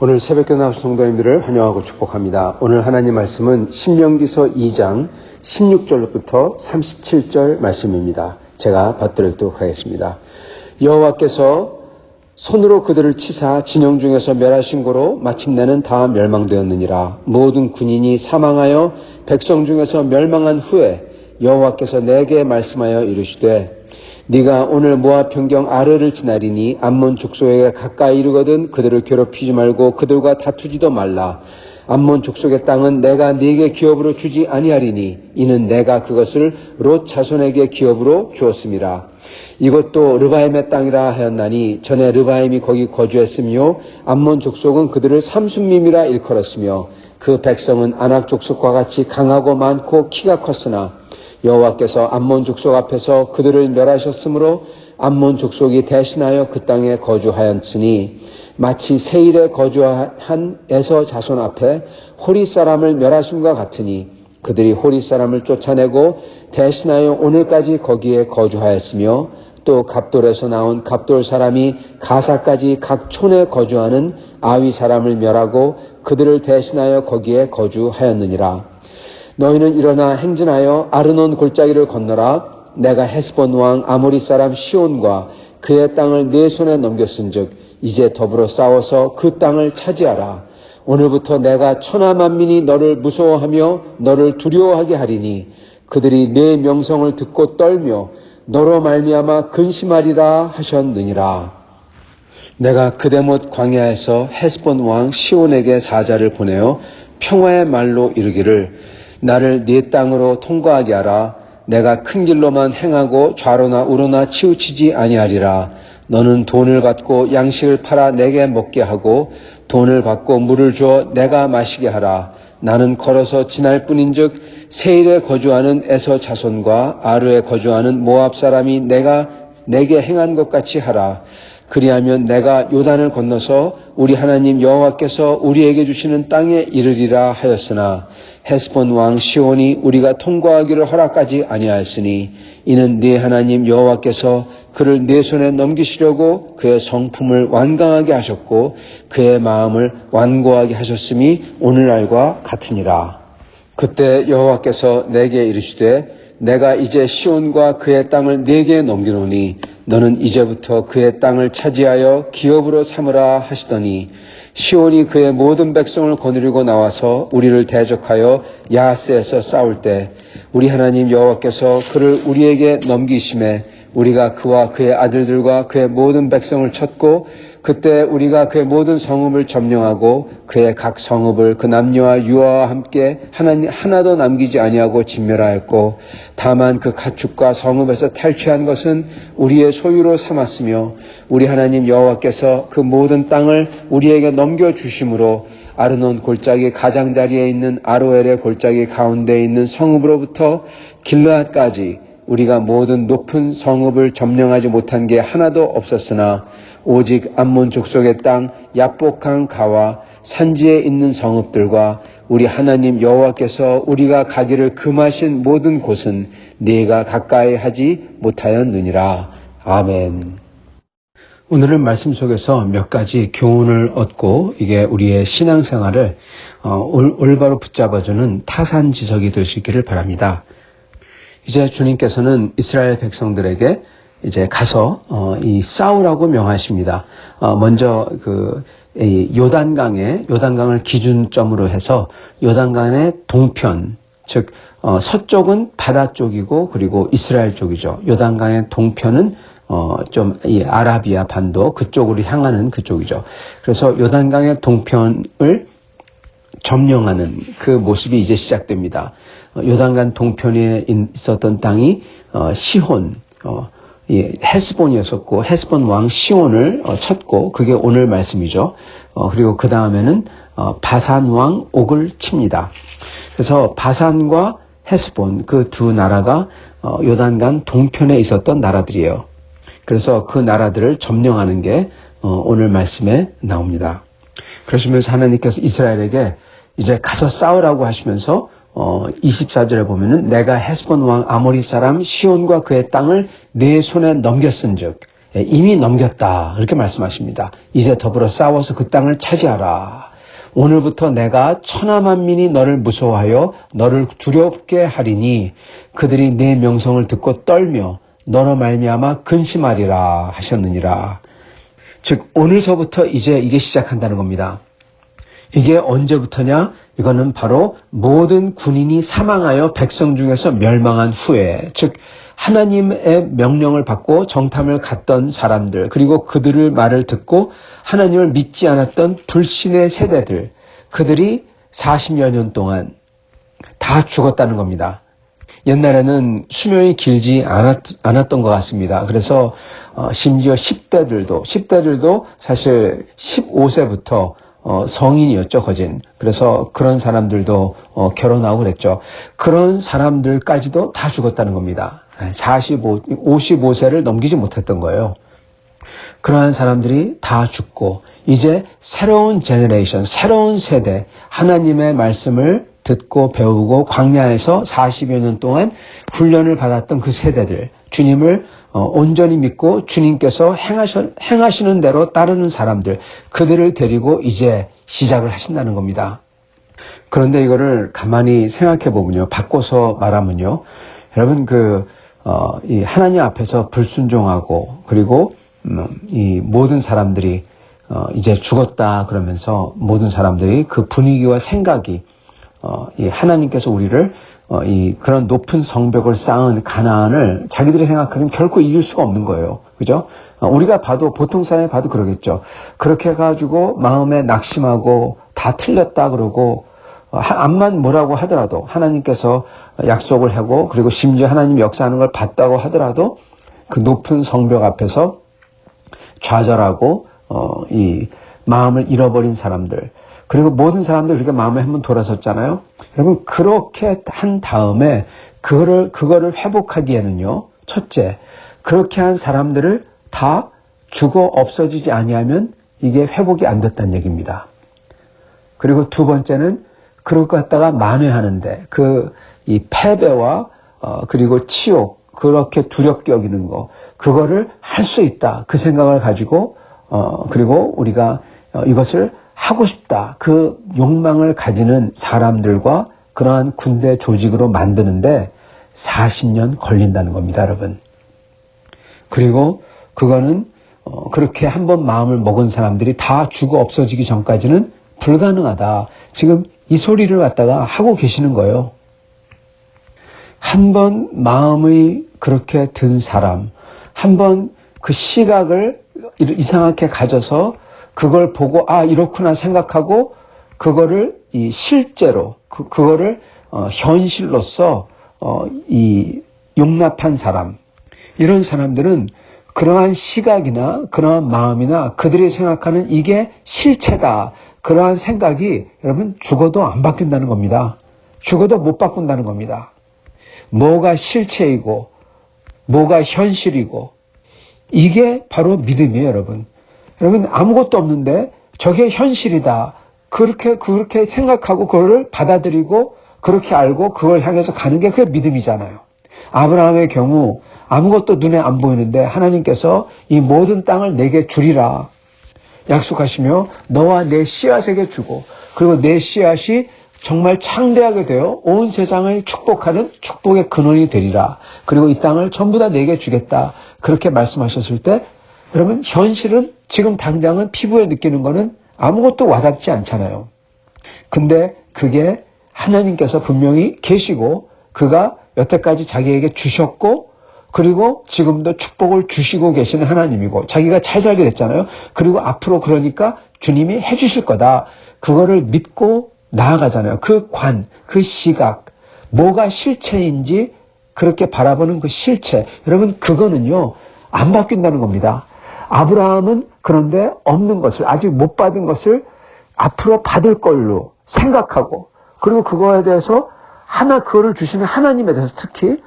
오늘 새벽에 나오신 성도님들을 환영하고 축복합니다. 오늘 하나님 말씀은 신명기서 2장 16절부터 37절 말씀입니다. 제가 받들도록 하겠습니다. 여호와께서 손으로 그들을 치사 진영 중에서 멸하신 고로 마침내는 다 멸망되었느니라. 모든 군인이 사망하여 백성 중에서 멸망한 후에 여호와께서 내게 말씀하여 이르시되 네가 오늘 모압 평경 아르를 지나리니 암몬 족속에게 가까이 이르거든 그들을 괴롭히지 말고 그들과 다투지도 말라. 암몬 족속의 땅은 내가 네게 기업으로 주지 아니하리니 이는 내가 그것을 롯 자손에게 기업으로 주었음이라. 이것도 르바임의 땅이라 하였나니 전에 르바임이 거기 거주했으며 암몬 족속은 그들을 삼순밈이라 일컬었으며 그 백성은 아낙 족속과 같이 강하고 많고 키가 컸으나 여호와께서 암몬 족속 앞에서 그들을 멸하셨으므로 암몬 족속이 대신하여 그 땅에 거주하였으니 마치 세일에 거주한 에서 자손 앞에 호리 사람을 멸하심과 같으니 그들이 호리 사람을 쫓아내고 대신하여 오늘까지 거기에 거주하였으며 또 갑돌에서 나온 갑돌 사람이 가사까지 각 촌에 거주하는 아위 사람을 멸하고 그들을 대신하여 거기에 거주하였느니라. 너희는 일어나 행진하여 아르논 골짜기를 건너라. 내가 헤스본 왕 아모리 사람 시온과 그의 땅을 네 손에 넘겼은즉 이제 더불어 싸워서 그 땅을 차지하라. 오늘부터 내가 천하 만민이 너를 무서워하며 너를 두려워하게 하리니 그들이 네 명성을 듣고 떨며 너로 말미암아 근심하리라 하셨느니라. 내가 그대못 광야에서 헤스본 왕 시온에게 사자를 보내어 평화의 말로 이르기를 나를 네 땅으로 통과하게 하라. 내가 큰 길로만 행하고 좌로나 우로나 치우치지 아니하리라. 너는 돈을 받고 양식을 팔아 내게 먹게 하고 돈을 받고 물을 주어 내가 마시게 하라. 나는 걸어서 지날 뿐인즉 세일에 거주하는 에서 자손과 아르에 거주하는 모압 사람이 내가 내게 행한 것 같이 하라. 그리하면 내가 요단을 건너서 우리 하나님 여호와께서 우리에게 주시는 땅에 이르리라 하였으나 헤스본 왕 시온이 우리가 통과하기를 허락하지 아니하였으니 이는 네 하나님 여호와께서 그를 네 손에 넘기시려고 그의 성품을 완강하게 하셨고 그의 마음을 완고하게 하셨음이 오늘날과 같으니라. 그때 여호와께서 내게 이르시되 내가 이제 시온과 그의 땅을 네게 넘기노니 너는 이제부터 그의 땅을 차지하여 기업으로 삼으라 하시더니 시온이 그의 모든 백성을 거느리고 나와서 우리를 대적하여 야하스에서 싸울 때 우리 하나님 여호와께서 그를 우리에게 넘기심에 우리가 그와 그의 아들들과 그의 모든 백성을 쳤고 그때 우리가 그의 모든 성읍을 점령하고 그의 각 성읍을 그 남녀와 유아와 함께 하나도 남기지 아니하고 진멸하였고 다만 그 가축과 성읍에서 탈취한 것은 우리의 소유로 삼았으며 우리 하나님 여호와께서 그 모든 땅을 우리에게 넘겨주심으로 아르논 골짜기 가장자리에 있는 아로엘의 골짜기 가운데에 있는 성읍으로부터 길르앗까지 우리가 모든 높은 성읍을 점령하지 못한 게 하나도 없었으나 오직 암몬 족속의 땅 야복강 가와 산지에 있는 성읍들과 우리 하나님 여호와께서 우리가 가기를 금하신 모든 곳은 네가 가까이 하지 못하였느니라. 아멘. 오늘은 말씀 속에서 몇 가지 교훈을 얻고 이게 우리의 신앙생활을 올바로 붙잡아주는 타산지석이 될 수 있기를 바랍니다. 이제 주님께서는 이스라엘 백성들에게 이제 가서 이 싸우라고 명하십니다. 먼저 요단강을 기준점으로 해서 요단강의 동편, 즉 서쪽은 바다 쪽이고 그리고 이스라엘 쪽이죠. 요단강의 동편은 좀 이 아라비아 반도 그쪽으로 향하는 그쪽이죠. 그래서 요단강의 동편을 점령하는 그 모습이 이제 시작됩니다. 요단강 동편에 있었던 땅이 시혼, 헤스본이었었고 헤스본 왕 시온을 쳤고 그게 오늘 말씀이죠. 그리고 그 다음에는 바산 왕 옥을 칩니다. 그래서 바산과 헤스본 그 두 나라가 요단강 동편에 있었던 나라들이에요. 그래서 그 나라들을 점령하는 게 오늘 말씀에 나옵니다. 그러시면서 하나님께서 이스라엘에게 이제 가서 싸우라고 하시면서 24절에 보면은 내가 헤스본 왕 아모리 사람 시온과 그의 땅을 네 손에 넘겼은즉 이미 넘겼다. 그렇게 말씀하십니다. 이제 더불어 싸워서 그 땅을 차지하라. 오늘부터 내가 천하만민이 너를 무서워하여 너를 두렵게 하리니 그들이 내 명성을 듣고 떨며 너로 말미암아 근심하리라 하셨느니라. 즉 오늘서부터 이제 이게 시작한다는 겁니다. 이게 언제부터냐? 이거는 바로 모든 군인이 사망하여 백성 중에서 멸망한 후에, 즉 하나님의 명령을 받고 정탐을 갔던 사람들, 그리고 그들의 말을 듣고 하나님을 믿지 않았던 불신의 세대들, 그들이 40여 년 동안 다 죽었다는 겁니다. 옛날에는 수명이 길지 않았던 것 같습니다. 그래서 심지어 10대들도 사실 15세부터 성인이었죠, 거진. 그래서 그런 사람들도 결혼하고 그랬죠. 그런 사람들까지도 다 죽었다는 겁니다. 55세를 넘기지 못했던 거예요. 그러한 사람들이 다 죽고 이제 새로운 제너레이션, 새로운 세대, 하나님의 말씀을 듣고 배우고 광야에서 40여 년 동안 훈련을 받았던 그 세대들, 주님을 온전히 믿고 주님께서 행하시는 대로 따르는 사람들, 그들을 데리고 이제 시작을 하신다는 겁니다. 그런데 이거를 가만히 생각해 보면요, 바꿔서 말하면요, 여러분 이 하나님 앞에서 불순종하고 그리고 이 모든 사람들이 이제 죽었다 그러면서 모든 사람들이 그 분위기와 생각이 이 하나님께서 우리를 이 그런 높은 성벽을 쌓은 가나안을 자기들이 생각하기엔 결코 이길 수가 없는 거예요. 그죠? 우리가 봐도 보통 사람이 봐도 그러겠죠. 그렇게 해가지고 마음에 낙심하고 다 틀렸다 그러고 암만 뭐라고 하더라도 하나님께서 약속을 하고 그리고 심지어 하나님이 역사하는 걸 봤다고 하더라도 그 높은 성벽 앞에서 좌절하고 이 마음을 잃어버린 사람들, 그리고 모든 사람들 그렇게 마음에 한번 돌아섰잖아요. 여러분 그렇게 한 다음에 그거를 회복하기에는요, 첫째, 그렇게 한 사람들을 다 죽어 없어지지 아니하면 이게 회복이 안 됐다는 얘기입니다. 그리고 두 번째는 그럴 것 갖다가 만회하는데 이 패배와 그리고 치욕, 그렇게 두렵게 여기는 거, 그거를 할 수 있다, 그 생각을 가지고 그리고 우리가 이것을 하고 싶다, 그 욕망을 가지는 사람들과 그러한 군대 조직으로 만드는데 40년 걸린다는 겁니다, 여러분. 그리고 그거는 그렇게 한번 마음을 먹은 사람들이 다 죽어 없어지기 전까지는 불가능하다. 지금 이 소리를 갖다가 하고 계시는 거예요. 한번 마음이 그렇게 든 사람, 한번 그 시각을 이상하게 가져서 그걸 보고 이렇구나 생각하고 그거를 이 실제로 그거를 현실로서 이 용납한 사람, 이런 사람들은 그러한 시각이나 그러한 마음이나 그들이 생각하는 이게 실체다, 그러한 생각이 여러분 죽어도 안 바뀐다는 겁니다. 죽어도 못 바꾼다는 겁니다. 뭐가 실체이고 뭐가 현실이고 이게 바로 믿음이에요, 여러분. 여러분 아무것도 없는데 저게 현실이다, 그렇게 생각하고 그거를 받아들이고 그렇게 알고 그걸 향해서 가는 게 그게 믿음이잖아요. 아브라함의 경우 아무것도 눈에 안 보이는데 하나님께서 이 모든 땅을 내게 주리라 약속하시며 너와 내 씨앗에게 주고 그리고 내 씨앗이 정말 창대하게 되어 온 세상을 축복하는 축복의 근원이 되리라. 그리고 이 땅을 전부 다 내게 주겠다. 그렇게 말씀하셨을 때 여러분 현실은 지금 당장은 피부에 느끼는 거는 아무것도 와닿지 않잖아요. 근데 그게 하나님께서 분명히 계시고 그가 여태까지 자기에게 주셨고 그리고 지금도 축복을 주시고 계시는 하나님이고 자기가 잘 살게 됐잖아요. 그리고 앞으로 그러니까 주님이 해주실 거다. 그거를 믿고 나아가잖아요. 그 그 시각, 뭐가 실체인지 그렇게 바라보는 그 실체. 여러분 그거는요 안 바뀐다는 겁니다. 아브라함은 그런데 없는 것을, 아직 못 받은 것을 앞으로 받을 걸로 생각하고 그리고 그거에 대해서 그거를 주시는 하나님에 대해서 특히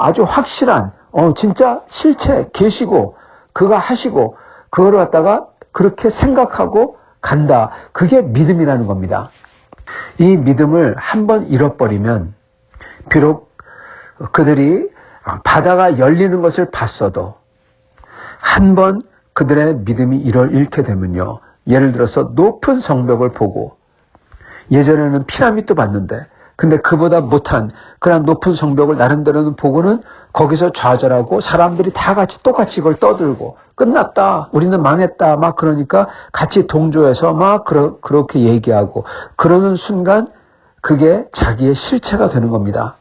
아주 확실한 진짜 실체 계시고 그가 하시고 그거를 갖다가 그렇게 생각하고 간다. 그게 믿음이라는 겁니다. 이 믿음을 한번 잃어버리면 비록 그들이 바다가 열리는 것을 봤어도 한번 그들의 믿음이 잃게 되면요. 예를 들어서 높은 성벽을 보고 예전에는 피라미드도 봤는데 근데 그보다 못한 그런 높은 성벽을 나름대로는 보고는 거기서 좌절하고 사람들이 다 같이 똑같이 이걸 떠들고 끝났다. 우리는 망했다. 막 그러니까 같이 동조해서 막 그렇게 얘기하고 그러는 순간 그게 자기의 실체가 되는 겁니다.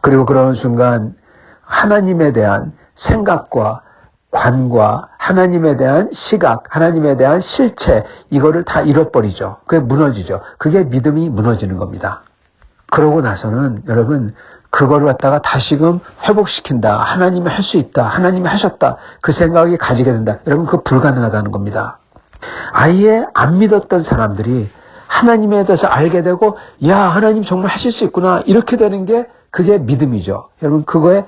그리고 그러는 순간 하나님에 대한 생각과 관과 하나님에 대한 시각, 하나님에 대한 실체 이거를 다 잃어버리죠. 그게 무너지죠. 그게 믿음이 무너지는 겁니다. 그러고 나서는 여러분 그걸 갖다가 다시금 회복시킨다. 하나님이 할 수 있다. 하나님이 하셨다. 그 생각이 가지게 된다. 여러분 그거 불가능하다는 겁니다. 아예 안 믿었던 사람들이 하나님에 대해서 알게 되고 야 하나님 정말 하실 수 있구나 이렇게 되는 게 그게 믿음이죠. 여러분 그거에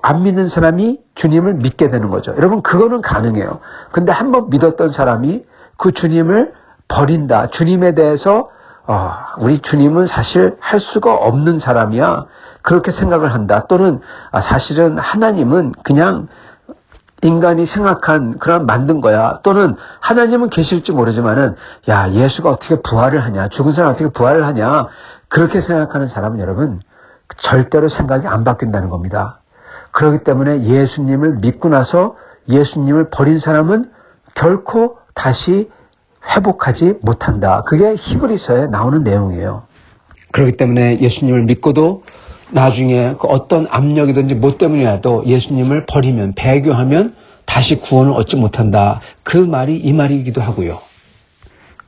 안 믿는 사람이 주님을 믿게 되는 거죠. 여러분 그거는 가능해요. 근데 한번 믿었던 사람이 그 주님을 버린다. 주님에 대해서 우리 주님은 사실 할 수가 없는 사람이야. 그렇게 생각을 한다. 또는 사실은 하나님은 그냥 인간이 생각한 그런 만든 거야. 또는 하나님은 계실지 모르지만은 야 예수가 어떻게 부활을 하냐. 죽은 사람 어떻게 부활을 하냐. 그렇게 생각하는 사람은 여러분 절대로 생각이 안 바뀐다는 겁니다. 그렇기 때문에 예수님을 믿고 나서 예수님을 버린 사람은 결코 다시 회복하지 못한다. 그게 히브리서에 나오는 내용이에요. 그렇기 때문에 예수님을 믿고도 나중에 그 어떤 압력이든지 뭐 때문이라도 예수님을 버리면 배교하면 다시 구원을 얻지 못한다. 그 말이 이 말이기도 하고요.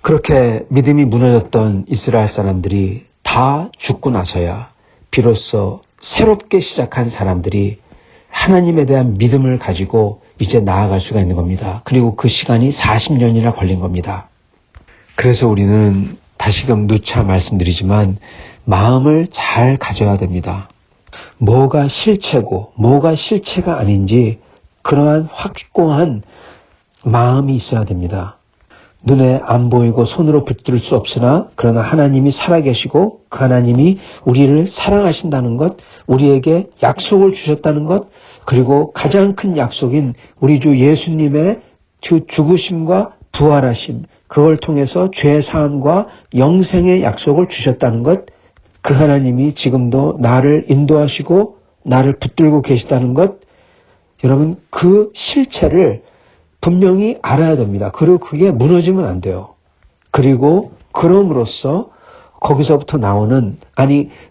그렇게 믿음이 무너졌던 이스라엘 사람들이 다 죽고 나서야 비로소 새롭게 시작한 사람들이 하나님에 대한 믿음을 가지고 이제 나아갈 수가 있는 겁니다. 그리고 그 시간이 40년이나 걸린 겁니다. 그래서 우리는 다시금 누차 말씀드리지만 마음을 잘 가져야 됩니다. 뭐가 실체고 뭐가 실체가 아닌지 그러한 확고한 마음이 있어야 됩니다. 눈에 안 보이고 손으로 붙들 수 없으나 그러나 하나님이 살아계시고 그 하나님이 우리를 사랑하신다는 것, 우리에게 약속을 주셨다는 것, 그리고 가장 큰 약속인 우리 주 예수님의 죽으심과 부활하심, 그걸 통해서 죄 사함과 영생의 약속을 주셨다는 것, 그 하나님이 지금도 나를 인도하시고 나를 붙들고 계시다는 것, 여러분 그 실체를 분명히 알아야 됩니다. 그리고 그게 무너지면 안 돼요. 그리고 그럼으로써 거기서부터 나오는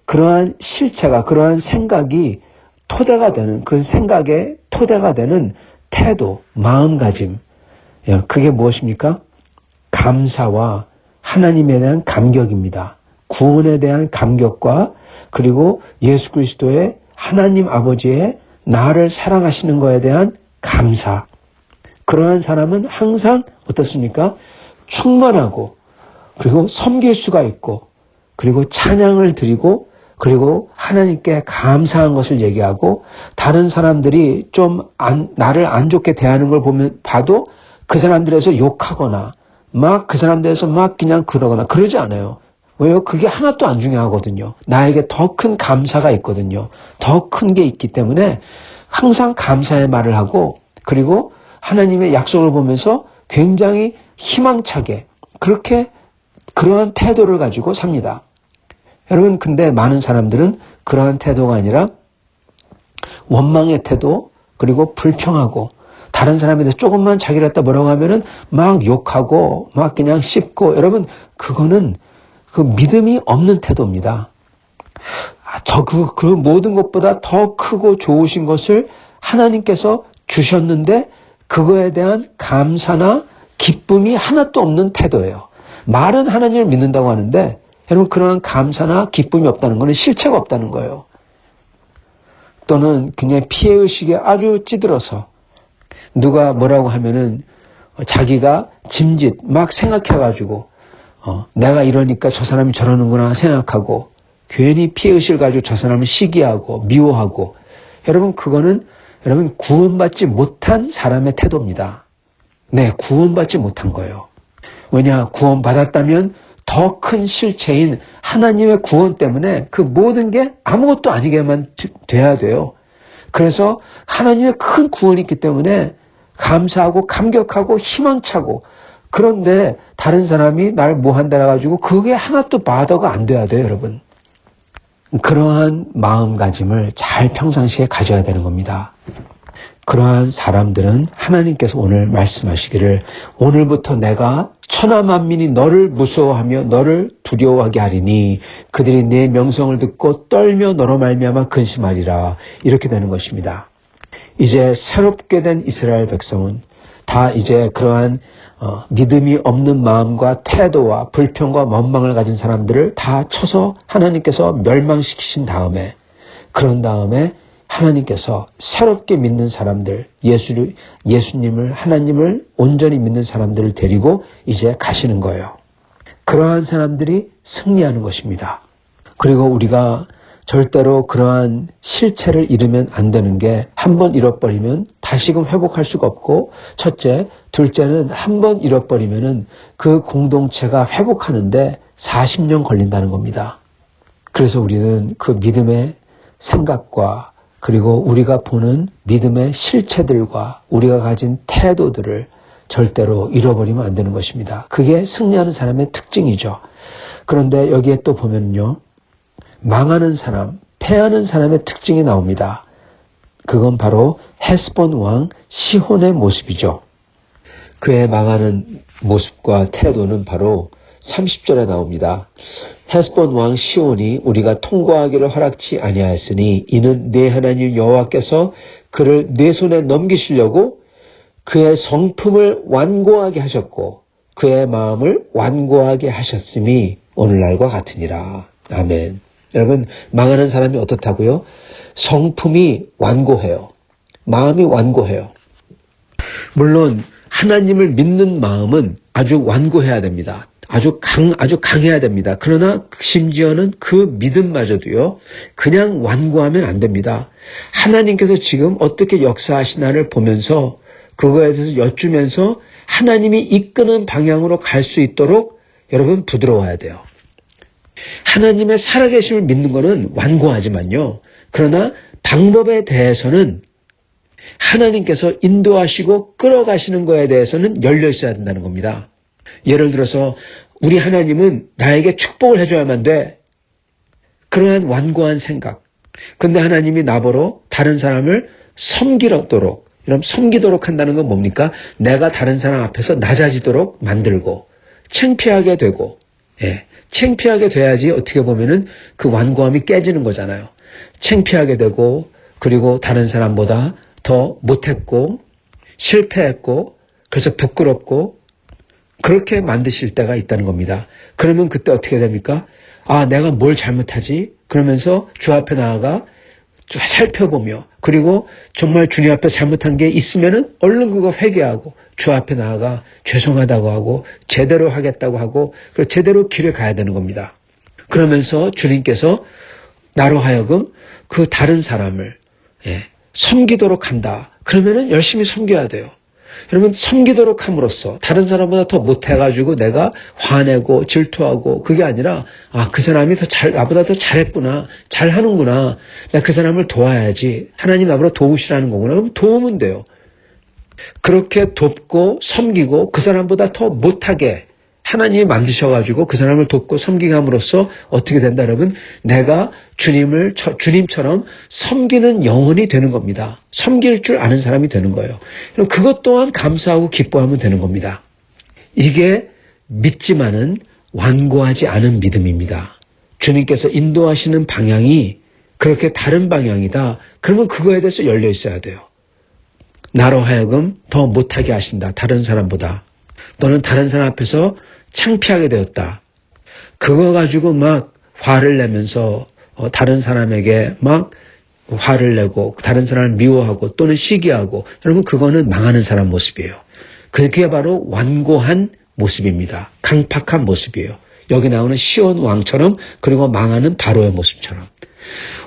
그러한 실체가 그러한 생각이 토대가 되는 그 생각의 토대가 되는 태도, 마음가짐 그게 무엇입니까? 감사와 하나님에 대한 감격입니다. 구원에 대한 감격과 그리고 예수 그리스도의 하나님 아버지의 나를 사랑하시는 것에 대한 감사. 그러한 사람은 항상 어떻습니까? 충만하고 그리고 섬길 수가 있고 그리고 찬양을 드리고 그리고 하나님께 감사한 것을 얘기하고 다른 사람들이 좀 나를 안 좋게 대하는 걸 봐도 그 사람들에서 욕하거나 막 그 사람들에서 막 그냥 그러거나 그러지 않아요. 왜요? 그게 하나도 안 중요하거든요. 나에게 더 큰 감사가 있거든요. 더 큰 게 있기 때문에 항상 감사의 말을 하고 그리고 하나님의 약속을 보면서 굉장히 희망차게 그렇게 그러한 태도를 가지고 삽니다. 여러분 근데 많은 사람들은 그러한 태도가 아니라 원망의 태도 그리고 불평하고 다른 사람에 대해서 조금만 자기를 갖다 뭐라고 하면은 막 욕하고 막 그냥 씹고 여러분 그거는 그 믿음이 없는 태도입니다. 그 모든 것보다 더 크고 좋으신 것을 하나님께서 주셨는데 그거에 대한 감사나 기쁨이 하나도 없는 태도예요. 말은 하나님을 믿는다고 하는데 여러분 그러한 감사나 기쁨이 없다는 것은 실체가 없다는 거예요. 또는 그냥 피해의식에 아주 찌들어서 누가 뭐라고 하면은 자기가 짐짓 막 생각해가지고 내가 이러니까 저 사람이 저러는구나 생각하고 괜히 피해의식을 가지고 저 사람을 시기하고 미워하고 여러분 그거는 여러분 구원받지 못한 사람의 태도입니다. 네, 구원받지 못한 거예요. 왜냐? 구원받았다면 더 큰 실체인 하나님의 구원 때문에 그 모든 게 아무것도 아니게만 돼야 돼요. 그래서 하나님의 큰 구원이 있기 때문에 감사하고 감격하고 희망차고, 그런데 다른 사람이 날 뭐 한다 해가지고 그게 하나도 바더가 안 돼야 돼요, 여러분. 그러한 마음가짐을 잘 평상시에 가져야 되는 겁니다. 그러한 사람들은 하나님께서 오늘 말씀하시기를 오늘부터 내가 천하만민이 너를 무서워하며 너를 두려워하게 하리니 그들이 내 명성을 듣고 떨며 너로 말미암아 근심하리라. 이렇게 되는 것입니다. 이제 새롭게 된 이스라엘 백성은 다 이제 그러한 믿음이 없는 마음과 태도와 불평과 원망을 가진 사람들을 다 쳐서 하나님께서 멸망시키신 다음에, 그런 다음에 하나님께서 새롭게 믿는 사람들, 예수님을, 하나님을 온전히 믿는 사람들을 데리고 이제 가시는 거예요. 그러한 사람들이 승리하는 것입니다. 그리고 우리가 절대로 그러한 실체를 잃으면 안 되는 게, 한 번 잃어버리면 다시금 회복할 수가 없고, 첫째, 둘째는 한 번 잃어버리면은 그 공동체가 회복하는데 40년 걸린다는 겁니다. 그래서 우리는 그 믿음의 생각과 그리고 우리가 보는 믿음의 실체들과 우리가 가진 태도들을 절대로 잃어버리면 안 되는 것입니다. 그게 승리하는 사람의 특징이죠. 그런데 여기에 또 보면요, 망하는 사람, 패하는 사람의 특징이 나옵니다. 그건 바로 헤스본 왕 시혼의 모습이죠. 그의 망하는 모습과 태도는 바로 30절에 나옵니다. 헤스본 왕 시온이 우리가 통과하기를 허락치 아니하였으니 이는 네 하나님 여호와께서 그를 네 손에 넘기시려고 그의 성품을 완고하게 하셨고 그의 마음을 완고하게 하셨음이 오늘날과 같으니라. 아멘. 여러분, 망하는 사람이 어떻다고요? 성품이 완고해요. 마음이 완고해요. 물론 하나님을 믿는 마음은 아주 완고해야 됩니다. 아주 강해야 됩니다. 그러나 심지어는 그 믿음마저도요, 그냥 완고하면 안 됩니다. 하나님께서 지금 어떻게 역사하시나를 보면서 그거에 대해서 여쭈면서 하나님이 이끄는 방향으로 갈 수 있도록 여러분 부드러워야 돼요. 하나님의 살아계심을 믿는 것은 완고하지만요, 그러나 방법에 대해서는 하나님께서 인도하시고 끌어가시는 것에 대해서는 열려 있어야 된다는 겁니다. 예를 들어서 우리 하나님은 나에게 축복을 해줘야만 돼. 그러한 완고한 생각. 근데 하나님이 나보러 다른 사람을 섬기도록, 이런 섬기도록 한다는 건 뭡니까? 내가 다른 사람 앞에서 낮아지도록 만들고 창피하게 되고, 창피하게 돼야지 어떻게 보면은 그 완고함이 깨지는 거잖아요. 창피하게 되고, 그리고 다른 사람보다 더 못했고 실패했고 그래서 부끄럽고 그렇게 만드실 때가 있다는 겁니다. 그러면 그때 어떻게 됩니까? 아, 내가 뭘 잘못하지? 그러면서 주 앞에 나아가 살펴보며, 그리고 정말 주님 앞에 잘못한 게 있으면은 얼른 그거 회개하고 주 앞에 나아가 죄송하다고 하고 제대로 하겠다고 하고 그리고 제대로 길을 가야 되는 겁니다. 그러면서 주님께서 나로 하여금 그 다른 사람을 섬기도록 한다. 그러면은 열심히 섬겨야 돼요. 여러분, 섬기도록 함으로써 다른 사람보다 더 못해가지고 내가 화내고 질투하고 그게 아니라, 아, 그 사람이 나보다 더 잘했구나, 잘하는구나, 나 그 사람을 도와야지, 하나님 나보다 도우시라는 거구나. 그럼 도우면 돼요. 그렇게 돕고 섬기고 그 사람보다 더 못하게 하나님이 만드셔가지고 그 사람을 돕고 섬기게 함으로써 어떻게 된다, 여러분? 내가 주님처럼 섬기는 영혼이 되는 겁니다. 섬길 줄 아는 사람이 되는 거예요. 그럼 그것 또한 감사하고 기뻐하면 되는 겁니다. 이게 믿지만은 완고하지 않은 믿음입니다. 주님께서 인도하시는 방향이 그렇게 다른 방향이다. 그러면 그거에 대해서 열려 있어야 돼요. 나로 하여금 더 못하게 하신다. 다른 사람보다. 또는 다른 사람 앞에서 창피하게 되었다. 그거 가지고 막 화를 내면서 다른 사람에게 막 화를 내고 다른 사람을 미워하고 또는 시기하고, 여러분, 그거는 망하는 사람 모습이에요. 그게 바로 완고한 모습입니다. 강팍한 모습이에요. 여기 나오는 시온 왕처럼, 그리고 망하는 바로의 모습처럼.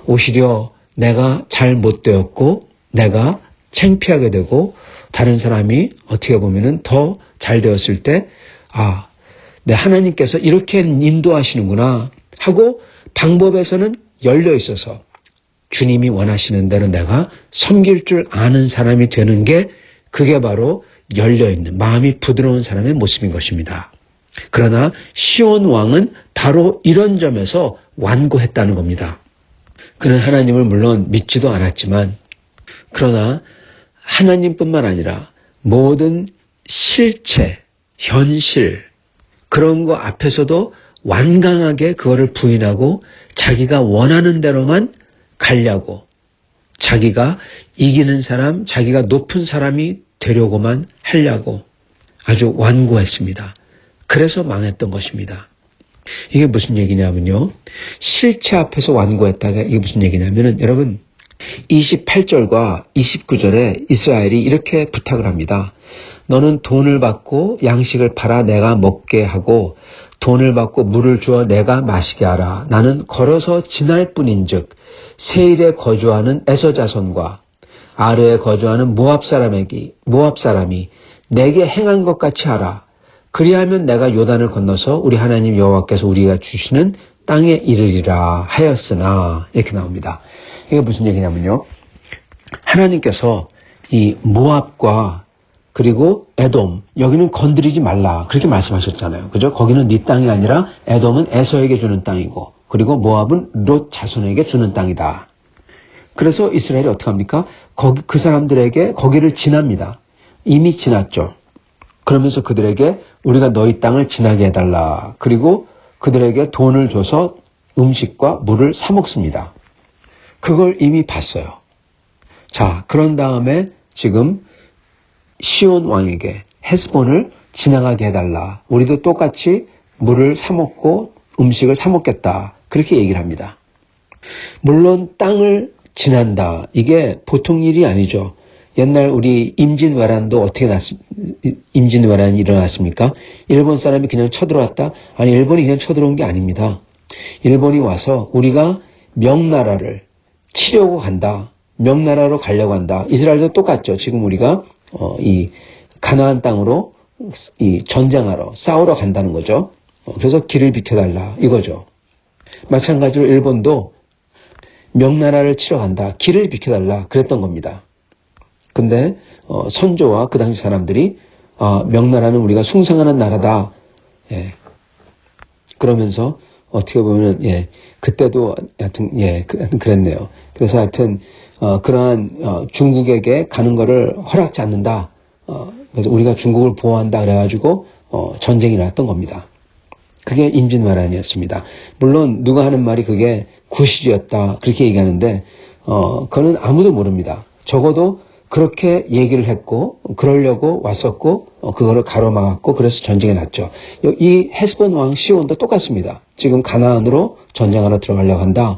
오히려 내가 잘 못되었고 내가 창피하게 되고 다른 사람이 어떻게 보면은 더 잘 되었을 때, 아, 내 하나님께서 이렇게 인도하시는구나 하고 방법에서는 열려 있어서 주님이 원하시는 대로 내가 섬길 줄 아는 사람이 되는 게 그게 바로 열려있는 마음이 부드러운 사람의 모습인 것입니다. 그러나 시온 왕은 바로 이런 점에서 완고했다는 겁니다. 그는 하나님을 물론 믿지도 않았지만 그러나 하나님뿐만 아니라 모든 실체, 현실 그런 거 앞에서도 완강하게 그거를 부인하고 자기가 원하는 대로만 가려고 자기가 이기는 사람, 자기가 높은 사람이 되려고만 하려고 아주 완고했습니다. 그래서 망했던 것입니다. 이게 무슨 얘기냐면요. 실체 앞에서 완고했다가 이게 무슨 얘기냐면은 여러분 28절과 29절에 이스라엘이 이렇게 부탁을 합니다. 너는 돈을 받고 양식을 팔아 내가 먹게 하고 돈을 받고 물을 주어 내가 마시게 하라. 나는 걸어서 지날 뿐인즉 세일에 거주하는 에서 자손과 아르에 거주하는 모압 사람이 내게 행한 것 같이 하라. 그리하면 내가 요단을 건너서 우리 하나님 여호와께서 우리가 주시는 땅에 이르리라 하였으나 이렇게 나옵니다. 이게 무슨 얘기냐면요. 하나님께서 이 모압과 그리고 에돔 여기는 건드리지 말라 그렇게 말씀하셨잖아요. 그죠? 거기는 네 땅이 아니라 에돔은 에서에게 주는 땅이고 그리고 모압은 롯 자손에게 주는 땅이다. 그래서 이스라엘이 어떻게 합니까? 그 사람들에게 거기를 지납니다. 이미 지났죠. 그러면서 그들에게 우리가 너희 땅을 지나게 해달라. 그리고 그들에게 돈을 줘서 음식과 물을 사 먹습니다. 그걸 이미 봤어요. 자, 그런 다음에 지금 시온 왕에게 헤스본을 지나가게 해달라. 우리도 똑같이 물을 사 먹고 음식을 사 먹겠다. 그렇게 얘기를 합니다. 물론 땅을 지난다. 이게 보통 일이 아니죠. 옛날 우리 임진왜란도 어떻게 임진왜란이 일어났습니까? 일본 사람이 그냥 쳐들어왔다? 아니, 일본이 그냥 쳐들어온 게 아닙니다. 일본이 와서 우리가 명나라를 치려고 간다. 명나라로 가려고 한다. 이스라엘도 똑같죠. 지금 우리가 이 가나안 땅으로 이 전쟁하러 싸우러 간다는 거죠. 그래서 길을 비켜달라 이거죠. 마찬가지로 일본도 명나라를 치러 간다. 길을 비켜달라 그랬던 겁니다. 근데 선조와 그 당시 사람들이 명나라는 우리가 숭상하는 나라다. 예. 그러면서 어떻게 보면 그때도 하여튼 그랬네요. 그래서 하여튼 그러한 중국에게 가는 거를 허락지 않는다. 그래서 우리가 중국을 보호한다 그래가지고 전쟁이 났던 겁니다. 그게 임진왜란이었습니다. 물론 누가 하는 말이 그게 구시주였다 그렇게 얘기하는데 그거는 아무도 모릅니다. 적어도 그렇게 얘기를 했고 그러려고 왔었고 그거를 가로막았고 그래서 전쟁이 났죠. 이 헤스본 왕 시온도 똑같습니다. 지금 가나안으로 전쟁하러 들어가려고 한다.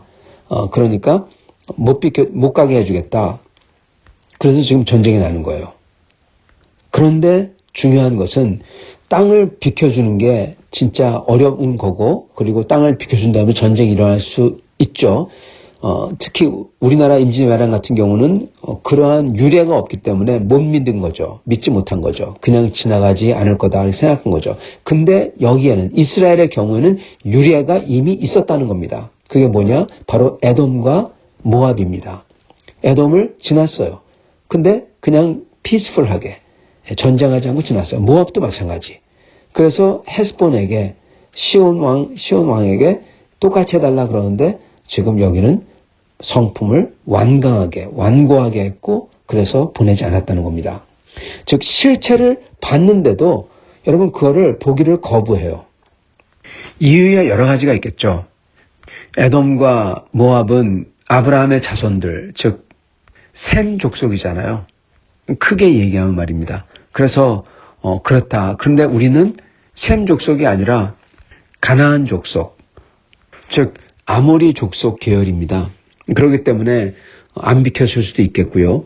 그러니까 못 가게 해주겠다. 그래서 지금 전쟁이 나는 거예요. 그런데 중요한 것은 땅을 비켜주는 게 진짜 어려운 거고 그리고 땅을 비켜준다면 전쟁이 일어날 수 있죠. 특히 우리나라 임진왜란 같은 경우는 그러한 유례가 없기 때문에 못 믿은 거죠. 믿지 못한 거죠. 그냥 지나가지 않을 거다 생각한 거죠. 근데 여기에는 이스라엘의 경우에는 유례가 이미 있었다는 겁니다. 그게 뭐냐? 바로 에돔과 모압입니다. 에돔을 지났어요. 근데 그냥 피스풀하게 전쟁하지 않고 지났어요. 모압도 마찬가지. 그래서 헤스본에게 시온 왕에게 똑같이 해달라 그러는데 지금 여기는 성품을 완고하게 했고 그래서 보내지 않았다는 겁니다. 즉 실체를 봤는데도 여러분 그거를 보기를 거부해요. 이유야 여러 가지가 있겠죠. 에돔과 모압은 아브라함의 자손들, 즉 셈 족속이잖아요. 크게 얘기하면 말입니다. 그래서 그렇다. 그런데 우리는 셈 족속이 아니라 가나안 족속, 즉 아모리 족속 계열입니다. 그렇기 때문에 안 비켜줄 수도 있겠고요.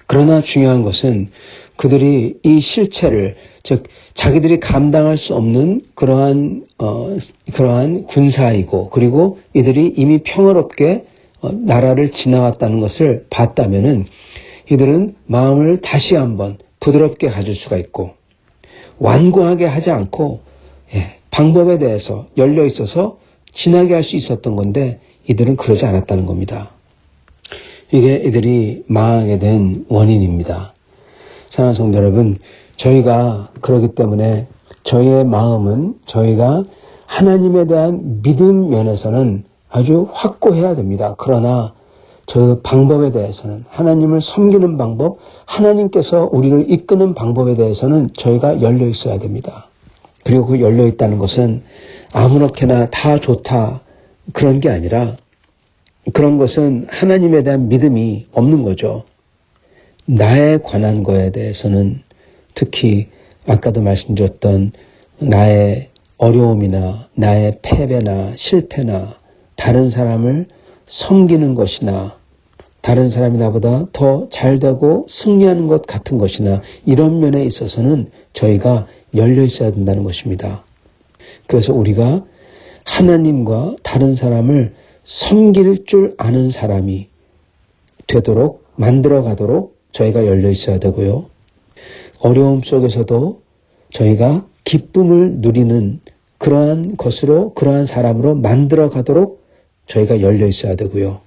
그러나 중요한 것은 그들이 이 실체를, 즉 자기들이 감당할 수 없는 그러한 군사이고 그리고 이들이 이미 평화롭게 나라를 지나왔다는 것을 봤다면은 이들은 마음을 다시 한번 부드럽게 가질 수가 있고 완고하게 하지 않고 방법에 대해서 열려 있어서 지나게 할 수 있었던 건데 이들은 그러지 않았다는 겁니다. 이게 이들이 망하게 된 원인입니다. 사랑하는 성도 여러분, 저희가 그러기 때문에 저희의 마음은 저희가 하나님에 대한 믿음 면에서는 아주 확고해야 됩니다. 그러나 저 방법에 대해서는 하나님을 섬기는 방법, 하나님께서 우리를 이끄는 방법에 대해서는 저희가 열려 있어야 됩니다. 그리고 그 열려 있다는 것은 아무렇게나 다 좋다 그런 게 아니라 그런 것은 하나님에 대한 믿음이 없는 거죠. 나에 관한 거에 대해서는 특히 아까도 말씀드렸던 나의 어려움이나 나의 패배나 실패나 다른 사람을 섬기는 것이나 다른 사람이 나보다 더 잘되고 승리하는 것 같은 것이나 이런 면에 있어서는 저희가 열려 있어야 된다는 것입니다. 그래서 우리가 하나님과 다른 사람을 섬길 줄 아는 사람이 되도록 만들어 가도록 저희가 열려 있어야 되고요. 어려움 속에서도 저희가 기쁨을 누리는 그러한 것으로 그러한 사람으로 만들어 가도록 저희가 열려 있어야 되고요.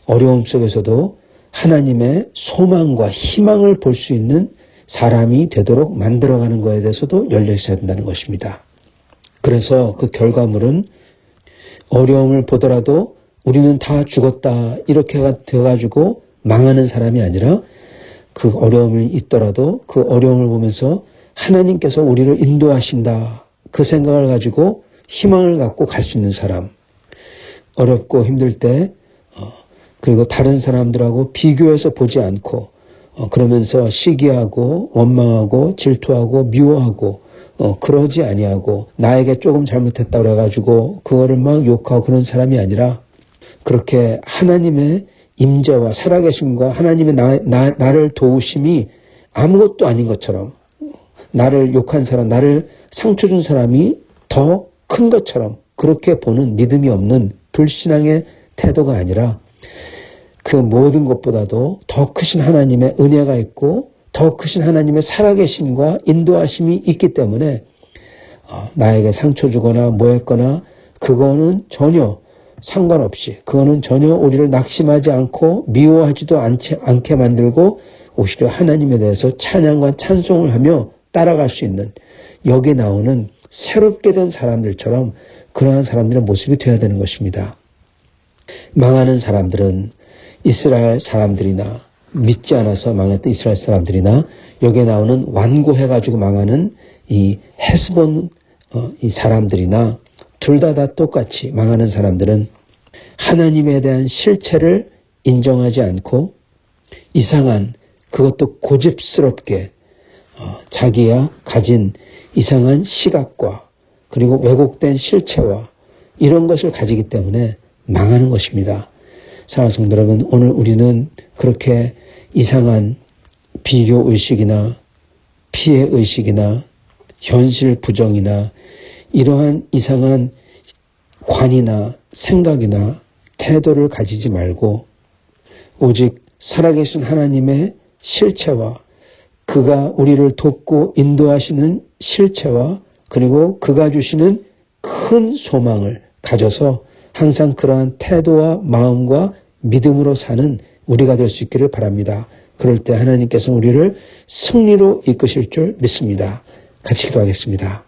어려움 속에서도 하나님의 소망과 희망을 볼 수 있는 사람이 되도록 만들어가는 것에 대해서도 열려 있어야 된다는 것입니다. 그래서 그 결과물은 어려움을 보더라도 우리는 다 죽었다 이렇게 되어가지고 망하는 사람이 아니라 그 어려움이 있더라도 그 어려움을 보면서 하나님께서 우리를 인도하신다 그 생각을 가지고 희망을 갖고 갈 수 있는 사람, 어렵고 힘들 때 그리고 다른 사람들하고 비교해서 보지 않고 그러면서 시기하고 원망하고 질투하고 미워하고 그러지 아니하고 나에게 조금 잘못했다고 그래가지고 그거를 막 욕하고 그런 사람이 아니라 그렇게 하나님의 임재와 살아계심과 하나님의 나를 도우심이 아무것도 아닌 것처럼 나를 욕한 사람, 나를 상처 준 사람이 더 큰 것처럼 그렇게 보는 믿음이 없는 불신앙의 태도가 아니라 그 모든 것보다도 더 크신 하나님의 은혜가 있고 더 크신 하나님의 살아계심과 인도하심이 있기 때문에 나에게 상처 주거나 뭐 했거나 그거는 전혀 상관없이 그거는 전혀 우리를 낙심하지 않고 미워하지도 않게 만들고 오히려 하나님에 대해서 찬양과 찬송을 하며 따라갈 수 있는 여기 나오는 새롭게 된 사람들처럼 그러한 사람들의 모습이 되어야 되는 것입니다. 망하는 사람들은 이스라엘 사람들이나 믿지 않아서 망했던 이스라엘 사람들이나 여기에 나오는 완고해가지고 망하는 이 헤스본 이 사람들이나 둘 다 똑같이 망하는 사람들은 하나님에 대한 실체를 인정하지 않고 이상한 그것도 고집스럽게 자기가 가진 이상한 시각과 그리고 왜곡된 실체와 이런 것을 가지기 때문에 망하는 것입니다. 사랑하는 성도 여러분, 오늘 우리는 그렇게 이상한 비교의식이나 피해의식이나 현실 부정이나 이러한 이상한 관이나 생각이나 태도를 가지지 말고 오직 살아계신 하나님의 실체와 그가 우리를 돕고 인도하시는 실체와 그리고 그가 주시는 큰 소망을 가져서 항상 그러한 태도와 마음과 믿음으로 사는 우리가 될 수 있기를 바랍니다. 그럴 때 하나님께서 우리를 승리로 이끄실 줄 믿습니다. 같이 기도하겠습니다.